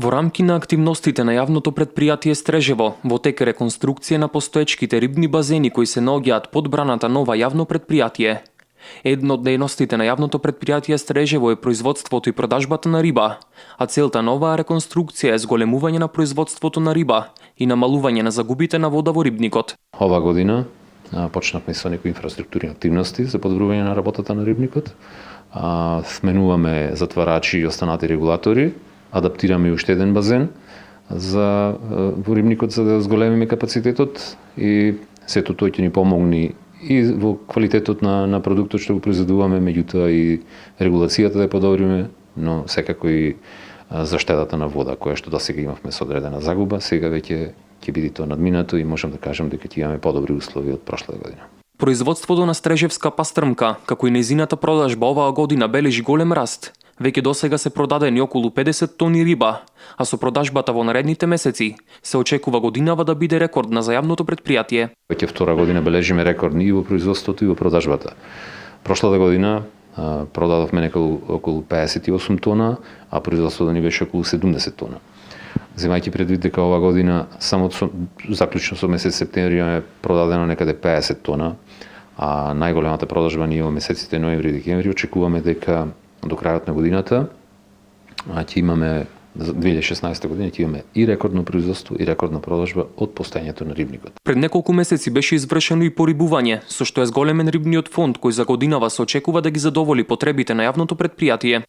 Во рамки на активностите на јавното претпријатие Стрежево, во тек е реконструкција на постоечките рибни базени кои се наоѓаат под браната нова јавно претпријатие. Едно од дејностите на јавното претпријатие Стрежево е производството и продажбата на риба, а целта на оваа реконструкција е зголемување на производството на риба и намалување на загубите на вода во рибникот. Ова година почнавме со некои инфраструктурни активности за подобрување на работата на рибникот. Сменуваме затварачи и останати регулатори, адаптираме уште еден базен во рибникот за да зголемиме капацитетот и сето тој ќе ни помогне и во квалитетот на продуктот што го произведуваме, меѓутоа и регулацијата да ја подобриме, но секако и заштедата на вода, која што досега имавме со одредена загуба, сега веќе ќе биде тоа надминато и можам да кажам дека ќе имаме подобри услови од прошлата година. Производството на стрежевска пастрмка, како и нејзината продажба оваа година бележи голем раст. Веќе досега се продадени околу 50 тони риба, а со продажбата во наредните месеци се очекува годинава да биде рекордна за јавното претпријатие. Веќе втора година бележиме рекордни и во производството и во продажбата. Прошлата година продадовме околу 58 тона, а производството ни беше околу 70 тона. Земајќи предвид дека ова година само заклучно со месец септември имаме продадено некаде 50 тона, а најголемата продажба ни во месеците ноември и декември, очекуваме дека до крајот на годината ќе имаме 2016 година ќе имаме и рекордно производство и рекордна продажба од постоењето на рибникот. Пред неколку месеци беше извршено и порибување, со што е зголемен рибниот фонд кој за годинава се очекува да ги задоволи потребите на јавното претпријатие.